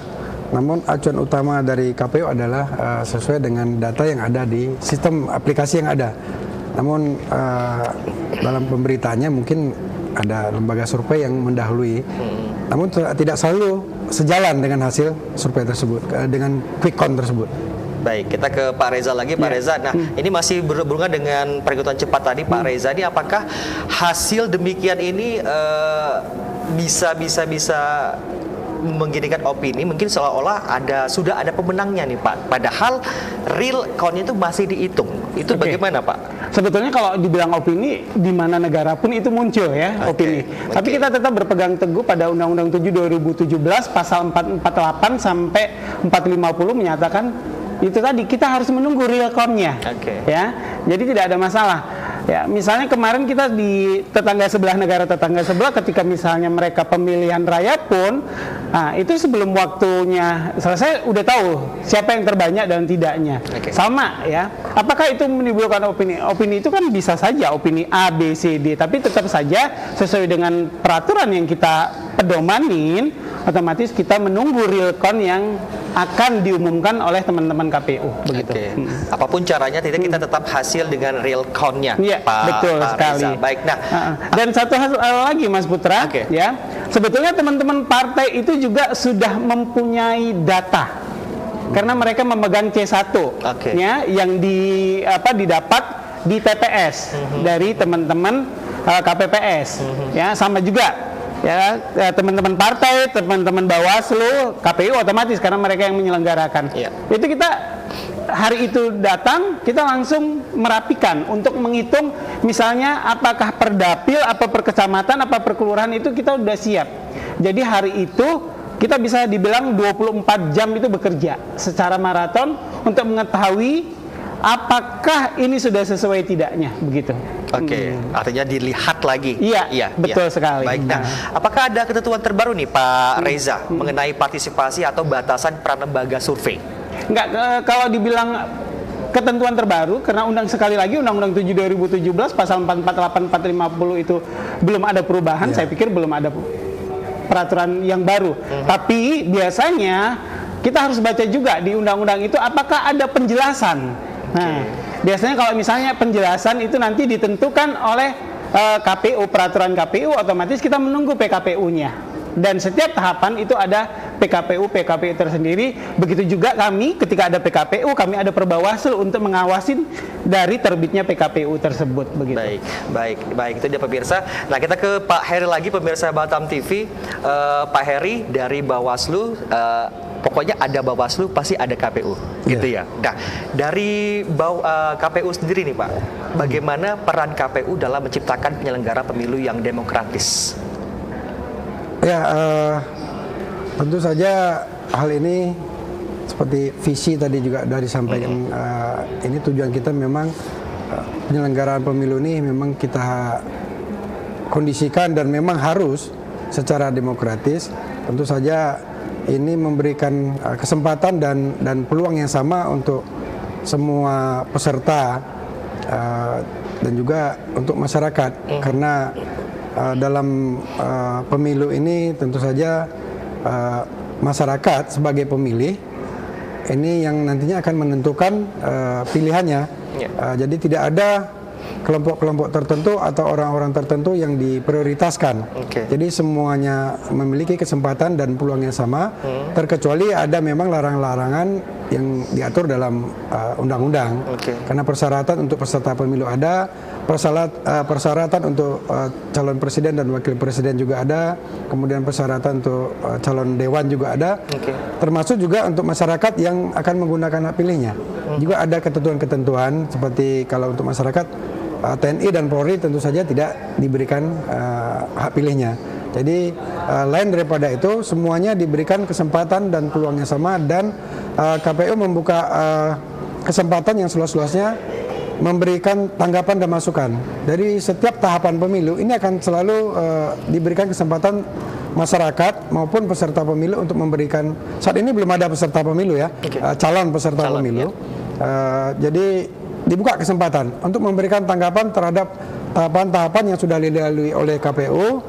namun acuan utama dari KPU adalah sesuai dengan data yang ada di sistem aplikasi yang ada. Namun dalam pemberitaannya mungkin ada lembaga survei yang mendahului, namun tidak selalu sejalan dengan hasil survei tersebut, dengan quick count tersebut. Baik, kita ke Pak Reza lagi, Pak Reza. Nah, ini masih berhubungan dengan perhitungan cepat tadi, Pak Reza. Ini apakah hasil demikian ini bisa mengginikan opini? Mungkin seolah-olah sudah ada pemenangnya nih, Pak. Padahal real count-nya itu masih dihitung. Itu bagaimana, Pak? Sebetulnya kalau dibilang opini, di mana negara pun itu muncul ya opini. Tapi kita tetap berpegang teguh pada Undang-Undang 7 2017 pasal 448 sampai 450 menyatakan itu tadi kita harus menunggu real count-nya, ya. Jadi tidak ada masalah. Ya, misalnya kemarin kita di negara tetangga sebelah, ketika misalnya mereka pemilihan raya pun, nah, itu sebelum waktunya selesai udah tahu siapa yang terbanyak dan tidaknya. Sama ya. Apakah itu menimbulkan opini? Opini itu kan bisa saja opini A, B, C, D, tapi tetap saja sesuai dengan peraturan yang kita pedomanin, otomatis kita menunggu real count yang akan diumumkan oleh teman-teman KPU begitu. Apapun caranya, tidak kita tetap hasil dengan real count-nya. Iya, betul sekali. Reza. Baik, nah. Dan satu hal lagi Mas Putra, ya. Sebetulnya teman-teman partai itu juga sudah mempunyai data. Karena mereka memegang C1 ya, yang didapat di TPS dari teman-teman KPPS. Ya, sama juga. Ya, teman-teman partai, teman-teman Bawaslu, KPU otomatis karena mereka yang menyelenggarakan. Itu kita hari itu datang, kita langsung merapikan untuk menghitung misalnya apakah per dapil, apa per kecamatan, apa per kelurahan, itu kita udah siap. Jadi hari itu kita bisa dibilang 24 jam itu bekerja secara maraton untuk mengetahui apakah ini sudah sesuai tidaknya begitu. Artinya dilihat lagi. Iya, betul sekali. Baik, nah, apakah ada ketentuan terbaru nih Pak Reza mengenai partisipasi atau batasan peran lembaga survei? Enggak, kalau dibilang ketentuan terbaru, karena sekali lagi Undang-Undang 7 2017 pasal 448 450 itu belum ada perubahan, saya pikir belum ada peraturan yang baru. Tapi biasanya kita harus baca juga di undang-undang itu apakah ada penjelasan. Nah, biasanya kalau misalnya penjelasan itu nanti ditentukan oleh KPU, peraturan KPU, otomatis kita menunggu PKPU-nya. Dan setiap tahapan itu ada PKPU tersendiri. Begitu juga kami ketika ada PKPU, kami ada Perbawaslu untuk mengawasin dari terbitnya PKPU tersebut begitu. Baik, itu dia pemirsa. Nah, kita ke Pak Heri lagi, pemirsa Batam TV. Pak Heri dari Bawaslu, pokoknya ada Bawaslu pasti ada KPU, gitu ya. Nah, dari KPU sendiri nih Pak, bagaimana peran KPU dalam menciptakan penyelenggara pemilu yang demokratis? Ya, tentu saja hal ini seperti visi tadi juga dari disampaikan. Ini tujuan kita memang penyelenggaraan pemilu ini memang kita kondisikan dan memang harus secara demokratis. Tentu saja ini memberikan kesempatan dan peluang yang sama untuk semua peserta dan juga untuk masyarakat, karena dalam pemilu ini tentu saja masyarakat sebagai pemilih ini yang nantinya akan menentukan pilihannya. Jadi tidak ada kelompok-kelompok tertentu atau orang-orang tertentu yang diprioritaskan. Jadi semuanya memiliki kesempatan dan peluang yang sama, terkecuali ada memang larangan-larangan yang diatur dalam undang-undang. Karena persyaratan untuk peserta pemilu ada, persyaratan untuk calon presiden dan wakil presiden juga ada, kemudian persyaratan untuk calon dewan juga ada, termasuk juga untuk masyarakat yang akan menggunakan hak pilihnya. Juga ada ketentuan-ketentuan seperti kalau untuk masyarakat TNI dan Polri tentu saja tidak diberikan hak pilihnya. Jadi lain daripada itu, semuanya diberikan kesempatan dan peluangnya sama, dan KPU membuka kesempatan yang seluas-luasnya memberikan tanggapan dan masukan. Dari setiap tahapan pemilu ini akan selalu diberikan kesempatan masyarakat maupun peserta pemilu untuk memberikan. Saat ini belum ada peserta pemilu ya, calon peserta pemilu. Jadi dibuka kesempatan untuk memberikan tanggapan terhadap tahapan-tahapan yang sudah dilalui oleh KPU,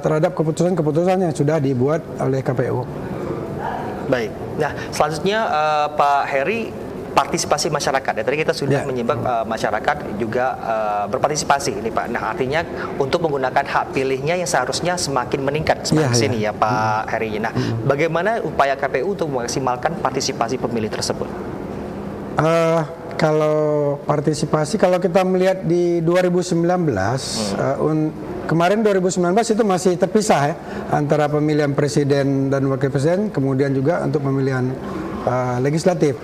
terhadap keputusan-keputusan yang sudah dibuat oleh KPU. Baik. Nah, selanjutnya Pak Heri, partisipasi masyarakat. Ya, tadi kita sudah menyimak masyarakat juga berpartisipasi ini Pak. Nah, artinya untuk menggunakan hak pilihnya yang seharusnya semakin meningkat semakin sini ya Pak Heri. Nah, bagaimana upaya KPU untuk memaksimalkan partisipasi pemilih tersebut? Kalau partisipasi, kalau kita melihat di 2019, kemarin 2019 itu masih terpisah ya, antara pemilihan presiden dan wakil presiden, kemudian juga untuk pemilihan legislatif.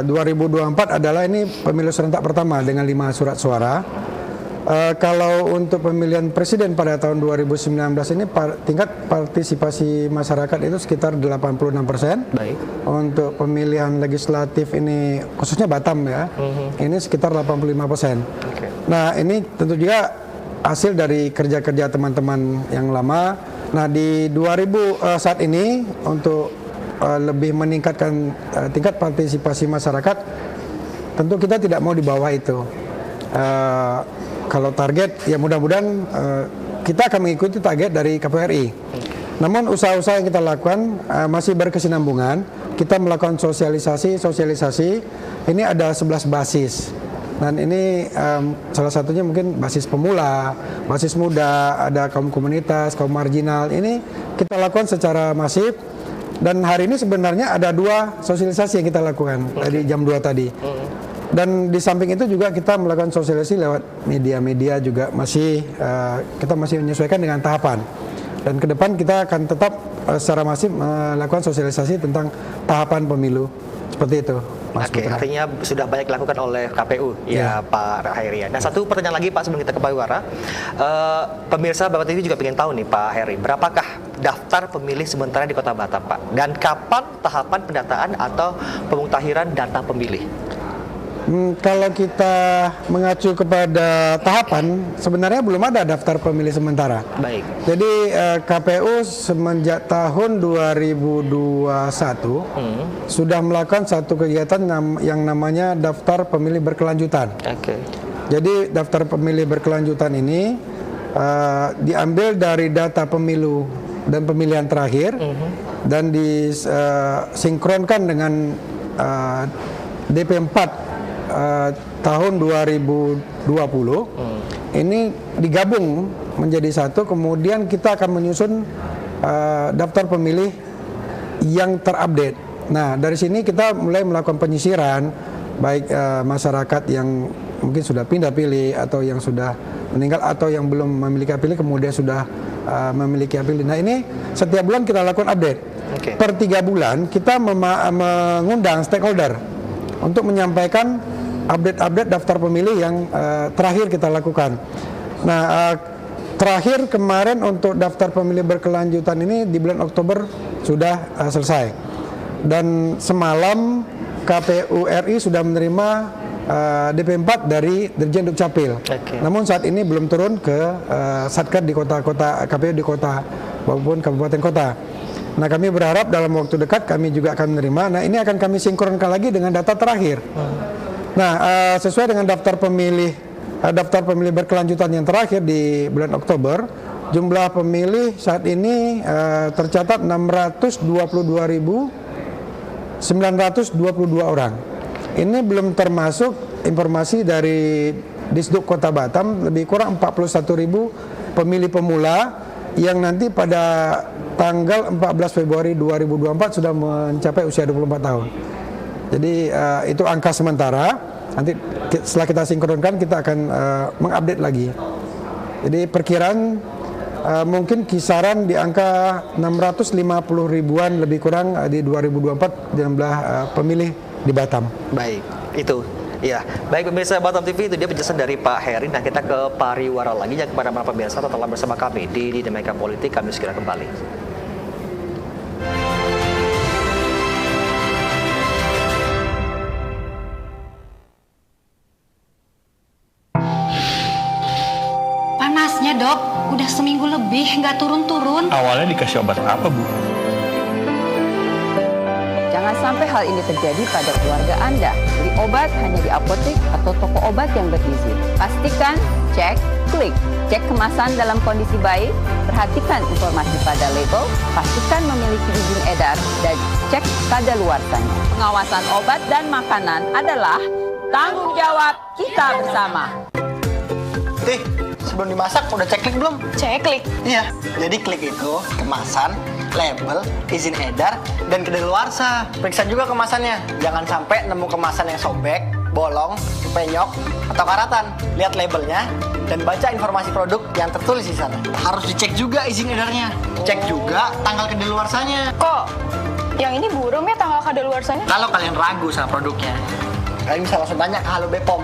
2024 adalah ini pemilu serentak pertama dengan 5 surat suara. Kalau untuk pemilihan presiden pada tahun 2019 ini tingkat partisipasi masyarakat itu sekitar 86%. Baik. Untuk pemilihan legislatif ini khususnya Batam ya, ini sekitar 85%. Okay. Nah ini tentu juga hasil dari kerja-kerja teman-teman yang lama. Nah di 2000 saat ini untuk lebih meningkatkan tingkat partisipasi masyarakat, tentu kita tidak mau di bawah itu. Kalau target, ya mudah-mudahan kita akan mengikuti target dari KPU RI. Namun usaha-usaha yang kita lakukan masih berkesinambungan. Kita melakukan sosialisasi. Ini ada 11 basis. Dan ini salah satunya mungkin basis pemula, basis muda, ada kaum komunitas, kaum marginal. Ini kita lakukan secara masif. Dan hari ini sebenarnya ada 2 sosialisasi yang kita lakukan dari jam 2 tadi. Dan di samping itu juga kita melakukan sosialisasi lewat media-media juga kita masih menyesuaikan dengan tahapan. Dan ke depan kita akan tetap secara masif melakukan sosialisasi tentang tahapan pemilu seperti itu. Oke, artinya sudah banyak dilakukan oleh KPU ya Pak Heri. Nah satu pertanyaan lagi Pak sebelum kita ke pariwara, pemirsa Bapak TV juga ingin tahu nih Pak Heri, berapakah daftar pemilih sementara di Kota Batam Pak? Dan kapan tahapan pendataan atau pemutahiran data pemilih? Kalau kita mengacu kepada tahapan, sebenarnya belum ada daftar pemilih sementara. Baik. Jadi KPU semenjak tahun 2021 sudah melakukan satu kegiatan yang namanya daftar pemilih berkelanjutan. Oke. Jadi daftar pemilih berkelanjutan ini diambil dari data pemilu dan pemilihan terakhir dan disinkronkan dengan DP4 tahun 2020 ini digabung menjadi satu, kemudian kita akan menyusun daftar pemilih yang terupdate. Nah dari sini kita mulai melakukan penyisiran baik masyarakat yang mungkin sudah pindah pilih atau yang sudah meninggal atau yang belum memiliki hak pilih kemudian sudah memiliki hak pilih. Nah ini setiap bulan kita lakukan update. Per 3 bulan kita mengundang stakeholder untuk menyampaikan update daftar pemilih yang terakhir kita lakukan. Nah, terakhir kemarin untuk daftar pemilih berkelanjutan ini di bulan Oktober sudah selesai. Dan semalam KPU RI sudah menerima DP4 dari Dirjen Dukcapil. Namun saat ini belum turun ke Satker di kota-kota, KPU di kota maupun kabupaten kota. Nah kami berharap dalam waktu dekat kami juga akan menerima. Nah ini akan kami sinkronkan lagi dengan data terakhir. Nah sesuai dengan daftar pemilih berkelanjutan yang terakhir di bulan Oktober, jumlah pemilih saat ini tercatat 622.922 orang. Ini belum termasuk informasi dari Disduk Kota Batam, lebih kurang 41.000 pemilih pemula yang nanti pada tanggal 14 Februari 2024 sudah mencapai usia 24 tahun. Jadi itu angka sementara. Nanti setelah kita sinkronkan kita akan mengupdate lagi. Jadi perkiraan mungkin kisaran di angka 650 ribuan lebih kurang di 2024 jumlah pemilih di Batam. Baik, itu. Ya, baik pemirsa Batam TV, itu dia penjelasan dari Pak Heri. Nah kita ke pariwara lagi ya, kepada para pemirsa tetaplah bersama kami di Dinamika Politik. Kami segera kembali. Panasnya dok, udah seminggu lebih nggak turun-turun. Awalnya dikasih obat apa Bu? Jangan sampai hal ini terjadi pada keluarga Anda. Beli obat hanya di apotek atau toko obat yang berizin. Pastikan, cek, klik. Cek kemasan dalam kondisi baik, perhatikan informasi pada label, pastikan memiliki izin edar, dan cek kadaluarsanya. Pengawasan obat dan makanan adalah tanggung jawab kita bersama. Sebelum dimasak udah cek klik belum? Cek klik. Iya. Jadi klik itu kemasan, label, izin edar, dan kedaluarsa. Periksa juga kemasannya. Jangan sampai nemu kemasan yang sobek, bolong, penyok, atau karatan. Lihat labelnya dan baca informasi produk yang tertulis di sana. Harus dicek juga izin edarnya. Cek juga tanggal kedaluarsanya. Kok yang ini burem ya tanggal kadaluarsanya? Kalau kalian ragu sama produknya, kalian bisa langsung tanya ke Halo Bepom.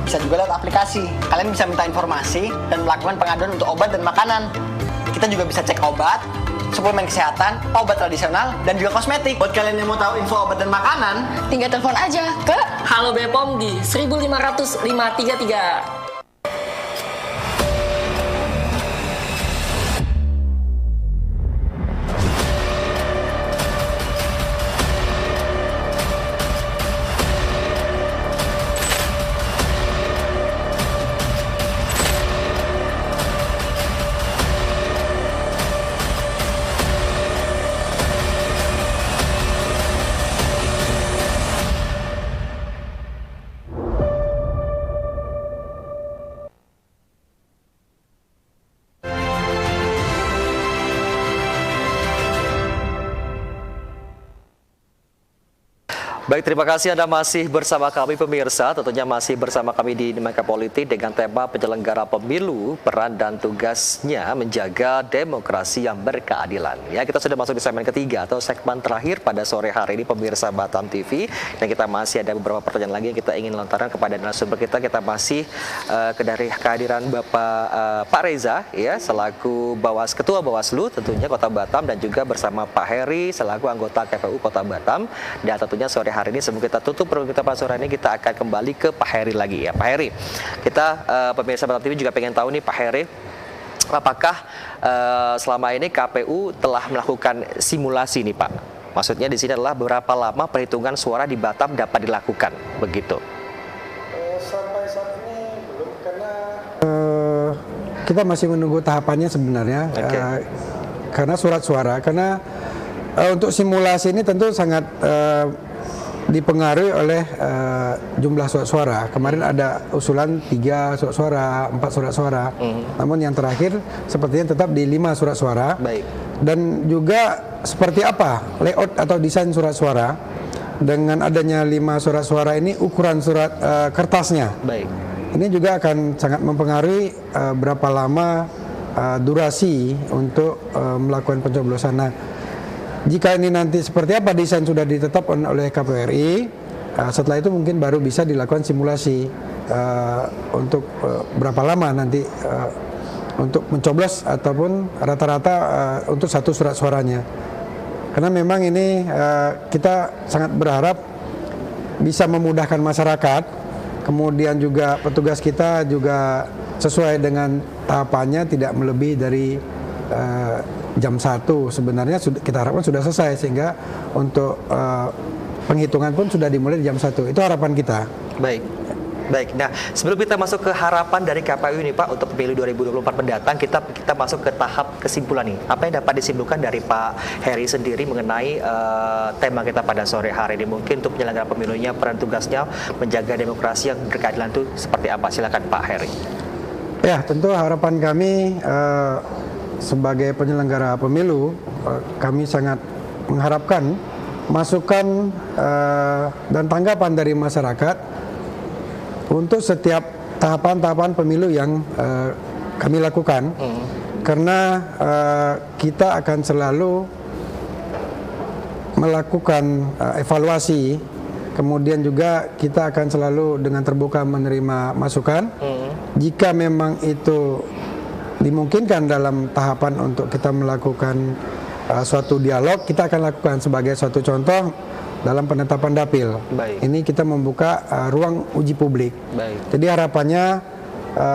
bisa juga lewat aplikasi. Kalian bisa minta informasi dan melakukan pengaduan untuk obat dan makanan. Kita juga bisa cek obat, suplemen kesehatan, obat tradisional, dan juga kosmetik. Buat kalian yang mau tahu info obat dan makanan, tinggal telepon aja ke Halo Bepom di 1500533. Baik, terima kasih Anda masih bersama kami pemirsa, tentunya masih bersama kami di Dinamika Politik dengan tema penyelenggara pemilu, peran dan tugasnya menjaga demokrasi yang berkeadilan. Ya, kita sudah masuk di segmen ketiga atau segmen terakhir pada sore hari ini pemirsa Batam TV, dan kita masih ada beberapa pertanyaan lagi yang kita ingin lontarkan kepada narasumber kita. Kita masih dari kehadiran Bapak Pak Reza ya selaku Ketua Bawaslu tentunya Kota Batam, dan juga bersama Pak Heri selaku anggota KPU Kota Batam. Dan tentunya sore hari ini sebelum kita tutup program kita pada sore ini, kita akan kembali ke Pak Heri lagi ya. Pak Heri, kita pemirsa Batam TV juga pengen tahu nih Pak Heri, apakah selama ini KPU telah melakukan simulasi nih Pak? Maksudnya di sini adalah berapa lama perhitungan suara di Batam dapat dilakukan, begitu? Sampai saat ini belum, karena kita masih menunggu tahapannya sebenarnya. Karena surat suara, karena untuk simulasi ini tentu sangat dipengaruhi oleh jumlah surat suara. Kemarin ada usulan 3 surat suara, 4 surat suara. Namun yang terakhir sepertinya tetap di 5 surat suara. Baik. Dan juga seperti apa layout atau desain surat suara. Dengan adanya 5 surat suara ini, ukuran surat kertasnya. Baik. Ini juga akan sangat mempengaruhi berapa lama durasi untuk melakukan pencoblosan. Nah, jika ini nanti seperti apa desain sudah ditetapkan oleh KPU RI, setelah itu mungkin baru bisa dilakukan simulasi untuk berapa lama nanti untuk mencoblos ataupun rata-rata untuk satu surat suaranya. Karena memang ini kita sangat berharap bisa memudahkan masyarakat, kemudian juga petugas kita juga sesuai dengan tahapannya, tidak melebihi dari jam 1 sebenarnya kita harapkan sudah selesai, sehingga untuk penghitungan pun sudah dimulai di jam 1. Itu harapan kita. Baik. Baik, nah sebelum kita masuk ke harapan dari KPU ini Pak untuk pemilu 2024 mendatang, kita masuk ke tahap kesimpulan nih. Apa yang dapat disimpulkan dari Pak Heri sendiri mengenai tema kita pada sore hari ini? Mungkin untuk penyelenggara pemilunya, peran tugasnya menjaga demokrasi yang berkeadilan itu seperti apa? Silakan Pak Heri. Ya, tentu harapan kami sebagai penyelenggara pemilu, kami sangat mengharapkan masukan dan tanggapan dari masyarakat untuk setiap tahapan-tahapan pemilu yang kami lakukan. Karena kita akan selalu melakukan evaluasi, kemudian juga kita akan selalu dengan terbuka menerima masukan. Jika memang itu dimungkinkan dalam tahapan untuk kita melakukan suatu dialog, kita akan lakukan sebagai suatu contoh dalam penetapan dapil. Baik. Ini kita membuka ruang uji publik. Baik. Jadi harapannya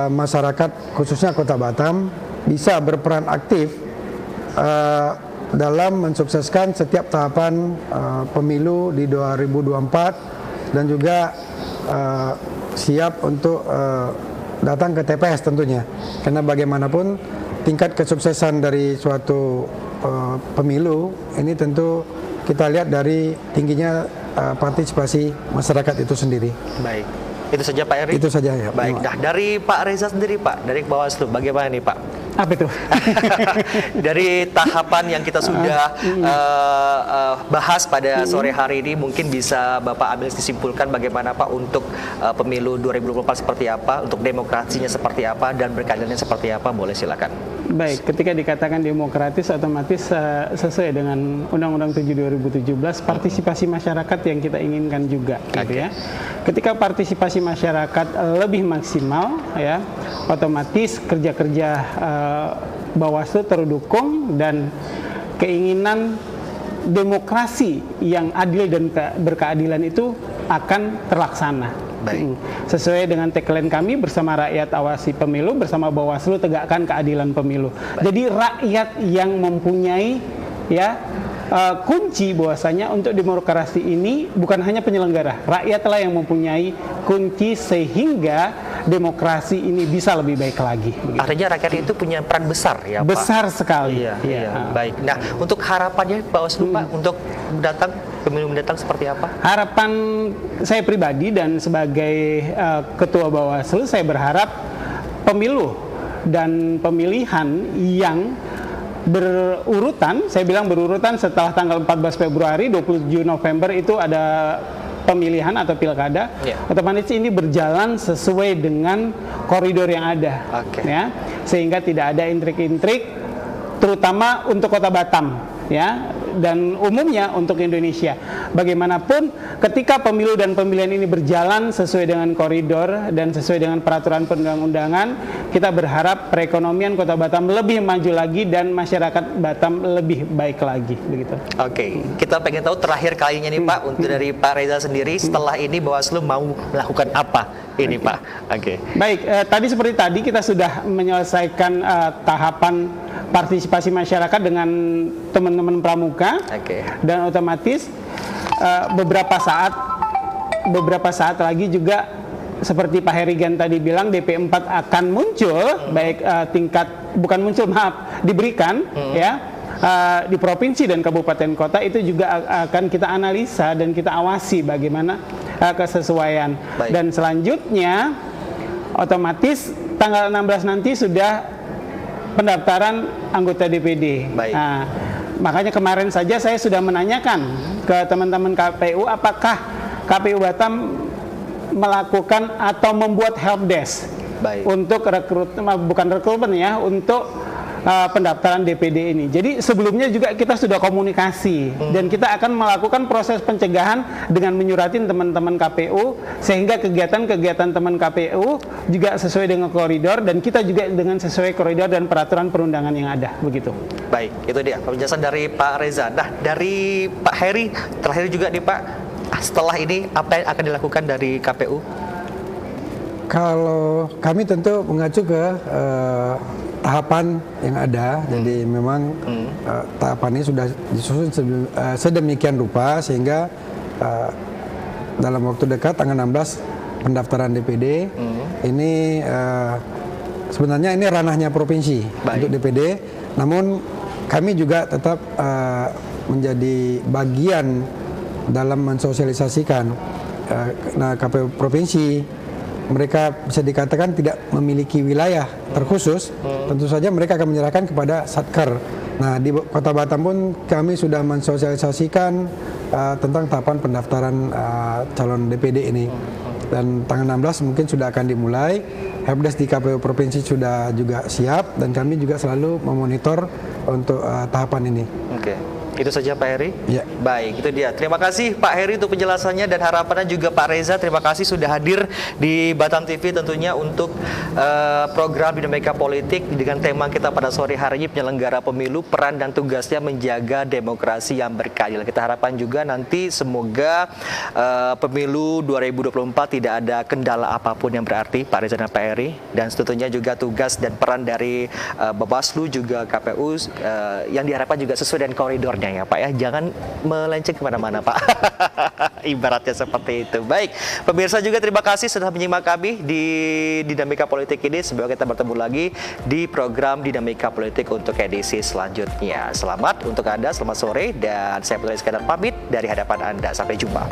masyarakat khususnya Kota Batam bisa berperan aktif dalam mensukseskan setiap tahapan pemilu di 2024, dan juga siap untuk datang ke TPS tentunya. Karena bagaimanapun tingkat kesuksesan dari suatu pemilu ini tentu kita lihat dari tingginya partisipasi masyarakat itu sendiri. Baik, itu saja Pak Heri? Itu saja ya. Baik, nah dari Pak Reza sendiri Pak, dari Bawaslu, bagaimana nih Pak? Apa itu? Dari tahapan yang kita sudah bahas pada sore hari ini, mungkin bisa Bapak ambil disimpulkan bagaimana Pak untuk pemilu 2024 seperti apa, untuk demokrasinya seperti apa, dan berkeadilannya seperti apa, boleh silakan. Baik, ketika dikatakan demokratis otomatis sesuai dengan Undang-Undang 7 2017, partisipasi masyarakat yang kita inginkan juga, gitu ya. Ketika partisipasi masyarakat lebih maksimal, ya, otomatis kerja-kerja Bawaslu terdukung dan keinginan demokrasi yang adil dan berkeadilan itu akan terlaksana. Baik. Sesuai dengan tagline kami, bersama rakyat awasi pemilu, bersama Bawaslu tegakkan keadilan pemilu. Baik. Jadi rakyat yang mempunyai kunci bahwasanya untuk demokrasi ini bukan hanya penyelenggara, rakyatlah yang mempunyai kunci sehingga demokrasi ini bisa lebih baik lagi. Begitu. Artinya rakyat itu punya peran besar ya Pak? Besar sekali. Iya. Baik. Nah, untuk harapannya Bawaslu Pak untuk pemilu mendatang seperti apa? Harapan saya pribadi dan sebagai Ketua Bawaslu, saya berharap pemilu dan pemilihan yang berurutan, saya bilang berurutan setelah tanggal 14 Februari, 27 November itu ada pemilihan atau pilkada, otomatis ini berjalan sesuai dengan koridor yang ada, ya, sehingga tidak ada intrik-intrik, terutama untuk Kota Batam, ya, dan umumnya untuk Indonesia. Bagaimanapun, ketika pemilu dan pemilihan ini berjalan sesuai dengan koridor dan sesuai dengan peraturan perundang-undangan, kita berharap perekonomian Kota Batam lebih maju lagi dan masyarakat Batam lebih baik lagi, begitu. Oke, kita pengen tahu terakhir kalinya nih Pak, untuk dari Pak Reza sendiri, setelah ini Bawaslu mau melakukan apa ini Pak? Baik, tadi seperti tadi kita sudah menyelesaikan tahapan partisipasi masyarakat dengan teman-teman pramuka, dan otomatis beberapa saat lagi juga seperti Pak Herigan tadi bilang, DP4 akan muncul, baik diberikan ya di provinsi dan kabupaten kota, itu juga akan kita analisa dan kita awasi bagaimana kesesuaian. Dan selanjutnya otomatis tanggal 16 nanti sudah pendaftaran anggota DPD. Nah, makanya kemarin saja saya sudah menanyakan ke teman-teman KPU, apakah KPU Batam melakukan atau membuat helpdesk untuk rekrutmen ya, untuk pendaftaran DPD ini. Jadi sebelumnya juga kita sudah komunikasi dan kita akan melakukan proses pencegahan dengan menyuratin teman-teman KPU, sehingga kegiatan-kegiatan teman KPU juga sesuai dengan koridor, dan kita juga dengan sesuai koridor dan peraturan perundangan yang ada, begitu. Baik, itu dia penjelasan dari Pak Reza. Nah, dari Pak Heri terakhir juga nih Pak, setelah ini apa yang akan dilakukan dari KPU? Kalau kami tentu mengacu ke tahapan yang ada, jadi memang tahapan ini sudah disusun sedemikian rupa sehingga dalam waktu dekat tanggal 16 pendaftaran DPD ini sebenarnya ini ranahnya provinsi untuk DPD, namun kami juga tetap menjadi bagian dalam mensosialisasikan. Nah, KPU provinsi mereka bisa dikatakan tidak memiliki wilayah terkhusus, tentu saja mereka akan menyerahkan kepada Satker. Nah, di Kota Batam pun kami sudah mensosialisasikan tentang tahapan pendaftaran calon DPD ini. Dan tanggal 16 mungkin sudah akan dimulai. Helpdesk di KPU Provinsi sudah juga siap, dan kami juga selalu memonitor untuk tahapan ini. Itu saja Pak Heri? Ya. Baik, itu dia. Terima kasih Pak Heri untuk penjelasannya dan harapannya, juga Pak Reza, terima kasih sudah hadir di Batam TV tentunya untuk program Dinamika Politik dengan tema kita pada sore hari ini, penyelenggara pemilu, peran dan tugasnya menjaga demokrasi yang berkeadilan. Kita harapkan juga nanti semoga pemilu 2024 tidak ada kendala apapun yang berarti, Pak Reza dan Pak Heri, dan tentunya juga tugas dan peran dari Bawaslu juga KPU yang diharapkan juga sesuai dengan koridornya ya Pak ya, jangan melenceng kemana-mana Pak. Ibaratnya seperti itu. Baik, pemirsa juga terima kasih sudah menyimak kami di Dinamika Politik ini. Semoga kita bertemu lagi di program Dinamika Politik untuk edisi selanjutnya. Selamat untuk Anda, selamat sore, dan saya Putra Iskandar pamit dari hadapan Anda. Sampai jumpa.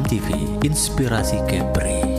TV, inspirasi Kepri.